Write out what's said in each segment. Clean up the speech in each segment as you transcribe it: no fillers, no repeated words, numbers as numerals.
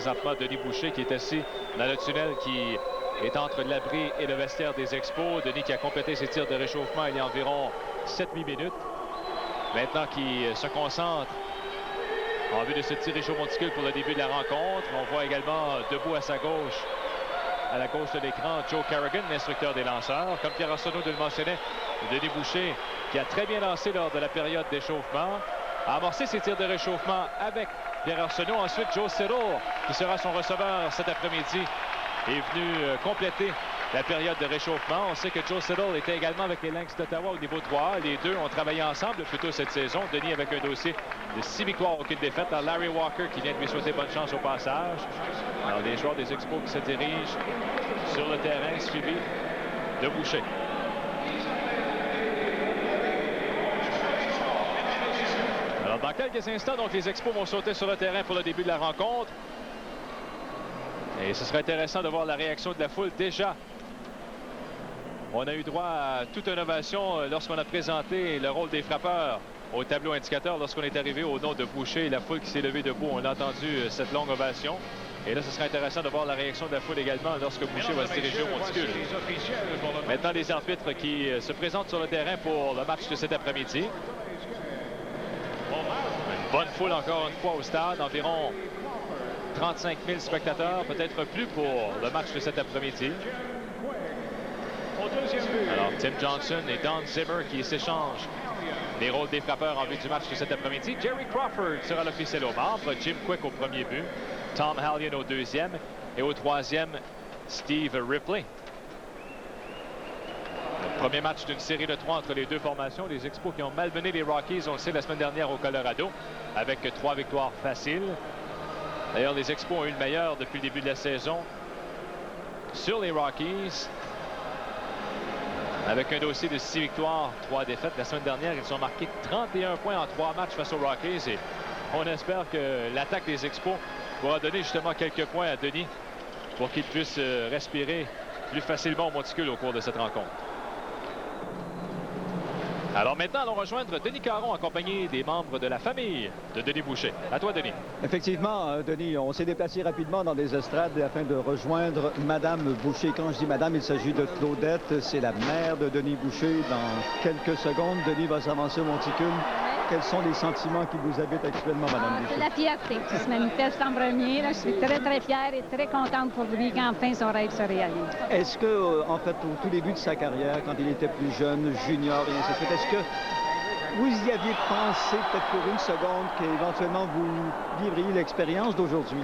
Présentement, Denis Boucher qui est assis dans le tunnel qui est entre l'abri et le vestiaire des Expos. Denis qui a complété ses tirs de réchauffement il y a environ 7-8 minutes. Maintenant qui se concentre en vue de ce tir réchaud monticule pour le début de la rencontre. On voit également debout à sa gauche, à la gauche de l'écran, Joe Carrigan, l'instructeur des lanceurs. Comme Pierre Arsenault le mentionnait, Denis Boucher qui a très bien lancé lors de la période d'échauffement, a amorcé ses tirs de réchauffement avec Pierre Arsenault. Ensuite, Joe Siddall, qui sera son receveur cet après-midi, est venu compléter la période de réchauffement. On sait que Joe Siddall était également avec les Lynx d'Ottawa au niveau 3. Les deux ont travaillé ensemble plus tôt cette saison. Denis avec un dossier de 6 victoires, aucune défaite. Alors Larry Walker qui vient de lui souhaiter bonne chance au passage. Alors les joueurs des Expos qui se dirigent sur le terrain, suivi de Boucher. Alors dans quelques instants, donc les Expos vont sauter sur le terrain pour le début de la rencontre. Et ce serait intéressant de voir la réaction de la foule. Déjà, on a eu droit à toute une ovation lorsqu'on a présenté le rôle des frappeurs au tableau indicateur. Lorsqu'on est arrivé au nom de Boucher, la foule qui s'est levée debout, on a entendu cette longue ovation. Et là, ce serait intéressant de voir la réaction de la foule également lorsque Boucher va se diriger au monticule. Maintenant, les arbitres qui se présentent sur le terrain pour le match de cet après-midi. Une bonne foule encore une fois au stade, environ 35 000 spectateurs, peut-être plus pour le match de cet après-midi. Alors, Tim Johnson et Don Zimmer qui s'échangent les rôles des frappeurs en vue du match de cet après-midi. Jerry Crawford sera l'officiel au marbre. Jim Quick au premier but. Tom Hallion au deuxième. Et au troisième, Steve Ripley. Le premier match d'une série de 3 entre les deux formations. Les Expos qui ont malmené les Rockies, on le sait, la semaine dernière au Colorado, avec 3 victoires faciles. D'ailleurs, les Expos ont eu le meilleur depuis le début de la saison sur les Rockies. Avec un dossier de 6 victoires, 3 défaites. La semaine dernière, ils ont marqué 31 points en 3 matchs face aux Rockies. Et on espère que l'attaque des Expos pourra donner justement quelques points à Denis pour qu'il puisse respirer plus facilement au monticule au cours de cette rencontre. Alors maintenant, allons rejoindre Denis Caron, accompagné des membres de la famille de Denis Boucher. À toi, Denis. Effectivement, Denis, on s'est déplacé rapidement dans des estrades afin de rejoindre Madame Boucher. Quand je dis Madame, il s'agit de Claudette. C'est la mère de Denis Boucher. Dans quelques secondes, Denis va s'avancer au monticule. Quels sont les sentiments qui vous habitent actuellement, Madame Boucher? C'est la fierté qui se manifeste en premier. Là, je suis très, très fière et très contente pour lui qu'enfin son rêve se réalise. Est-ce que, en fait, au tout début de sa carrière, quand il était plus jeune, junior, et ainsi de suite, est-ce que vous y aviez pensé, peut-être pour une seconde, qu'éventuellement vous vivriez l'expérience d'aujourd'hui?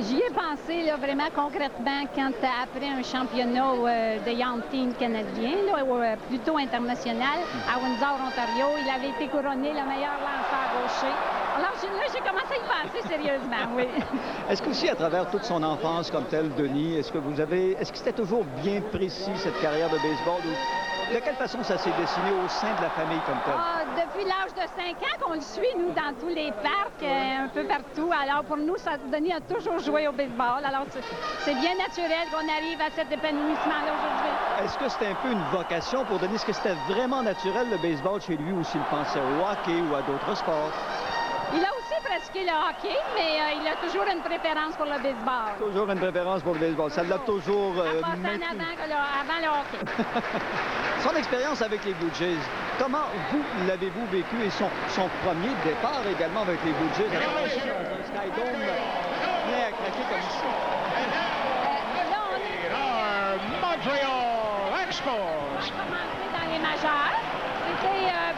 J'y ai pensé là, vraiment concrètement quand après un championnat de Young Team canadien, là, plutôt international, à Windsor, Ontario, il avait été couronné le meilleur lanceur gaucher. Alors là, j'ai commencé à y penser sérieusement, oui. Est-ce qu'aussi, à travers toute son enfance comme tel, Denis, est-ce que c'était toujours bien précis, cette carrière de baseball? Ou de quelle façon ça s'est dessiné au sein de la famille comme tel? Depuis l'âge de 5 ans qu'on le suit, nous, dans tous les parcs, un peu partout. Alors, pour nous, Denis a toujours joué au baseball. Alors, c'est bien naturel qu'on arrive à cet épanouissement-là aujourd'hui. Est-ce que c'était un peu une vocation pour Denis? Est-ce que c'était vraiment naturel, le baseball, chez lui, ou s'il pensait au hockey ou à d'autres sports? Il a aussi pratiqué le hockey, mais il a toujours une préférence pour le baseball. Toujours une préférence pour le baseball. Ça l'a toujours avant le hockey. Son expérience avec les Blue Jays, comment l'avez-vous vécu et son premier départ également avec les Blue Jays? Attention, un Skydome prêt à craquer comme ici. Là, on est Montreal Expos. On a commencé dans les majeurs.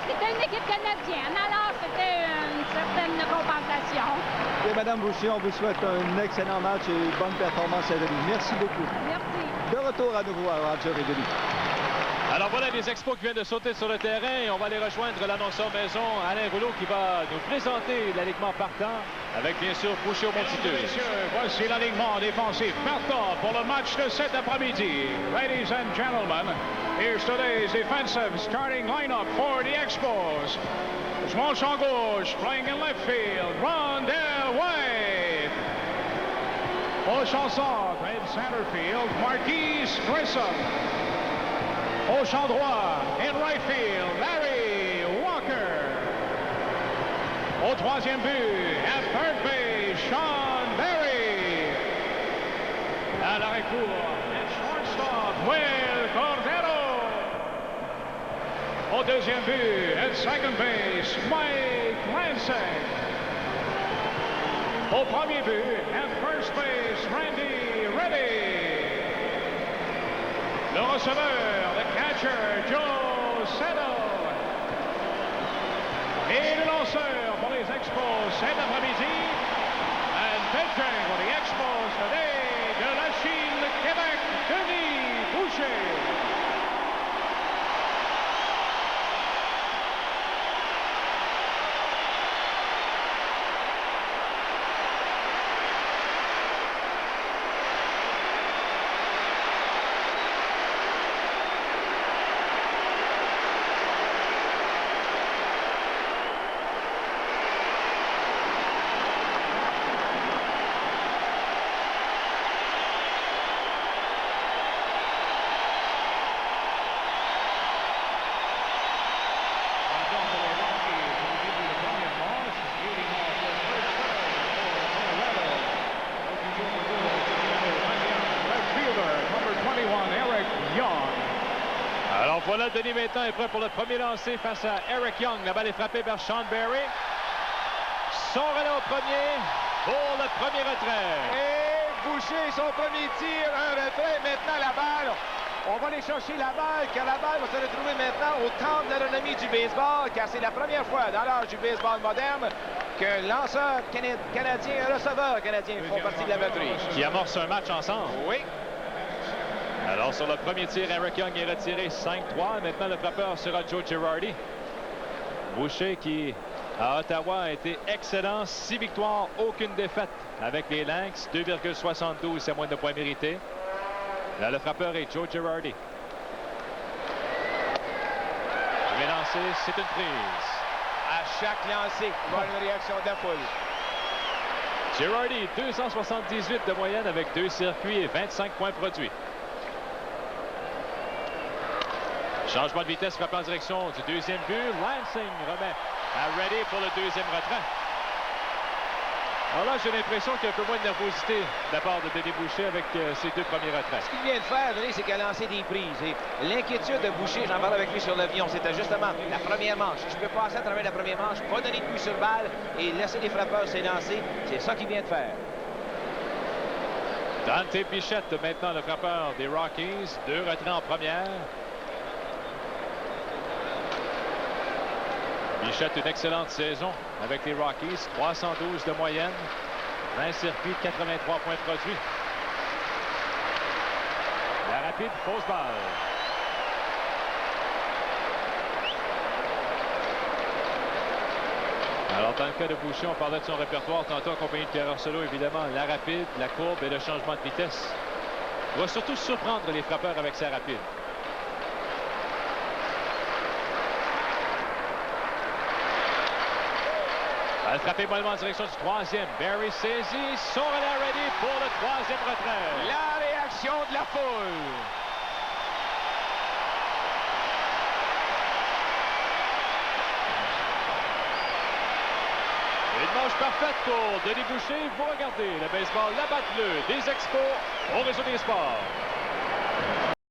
C'était une équipe canadienne, alors c'était une certaine compensation. Et Mme Boucher, on vous souhaite un excellent match et bonne performance à Denis. Merci beaucoup. Merci. De retour à nouveau à Roger et Denis. Alors voilà les Expos qui viennent de sauter sur le terrain et on va aller rejoindre l'annonceur maison Alain Rouleau qui va nous présenter l'alignement partant avec bien sûr Boucher au monticule. Messieurs, voici l'alignement défensif partant pour le match de cet après-midi. Ladies and gentlemen, here's today's defensive starting lineup for the Expos. Jouant champ gauche, playing in left field, Rondell White. Au champ centre, in center field, Marquise Grissom. Au champ droit, in right field, Larry Walker. Au troisième but, at third base, Sean Berry. à l'arrêt-court. Shortstop, Will Cordero. Au deuxième but, at second base, Mike Lansing. Au premier but, at first base, Randy Reddy. Le receveur, le catcher, Joe Cetto. Et le lanceur pour les Expos cet après-midi. And pitching for the Expos today, de la Chine, Québec, Denis Boucher. Alors voilà, Denis maintenant est prêt pour le premier lancer face à Eric Young. La balle est frappée vers Sean Berry. Son relais au premier pour le premier retrait. Et Boucher, son premier tir, un retrait. Maintenant, la balle. On va aller chercher la balle, car la balle va se retrouver maintenant au temple de la renommée du baseball, car c'est la première fois dans l'âge du baseball moderne que lanceur canadien et receveur canadien font partie de la batterie. Qui amorce un match ensemble. Oui. Alors, sur le premier tir, Eric Young est retiré 5-3. Maintenant, le frappeur sera Joe Girardi. Boucher, qui, à Ottawa, a été excellent. 6 victoires, aucune défaite avec les Lynx. 2,72, c'est moins de points mérités. Là, le frappeur est Joe Girardi. Il est lancé, c'est une prise. À chaque lancé, il va y avoir une réaction de la foule. Girardi, 278 de moyenne avec 2 circuits et 25 points produits. Changement de vitesse frappé en direction du deuxième but. Lansing remet à Reddy pour le deuxième retrait. Alors là, j'ai l'impression qu'il y a un peu moins de nervosité de la part de Denis Boucher avec ses 2 premiers retraits. Ce qu'il vient de faire, Denis, c'est qu'il a lancé des prises. Et l'inquiétude de Boucher, j'en parle avec lui sur l'avion, c'était justement la première manche. Je peux passer à travers la première manche, pas donner de coup sur balle et laisser les frappeurs s'élancer. C'est ça qu'il vient de faire. Dante Bichette, maintenant le frappeur des Rockies. 2 retraits en première. Bichette, une excellente saison avec les Rockies. 312 de moyenne. 20 circuits, 83 points produits. La rapide, fausse balle. Alors, dans le cas de Boucher, on parlait de son répertoire tantôt accompagné de Pierre Arcelot, évidemment. La rapide, la courbe et le changement de vitesse. Il va surtout surprendre les frappeurs avec sa rapide. Elle frappé mollement en direction du troisième. Berry saisit. Son relais ready pour le troisième retrait. La réaction de la foule. Une manche parfaite pour Denis Boucher. Vous regardez le baseball, la batte bleue des Expos au Réseau des Sports.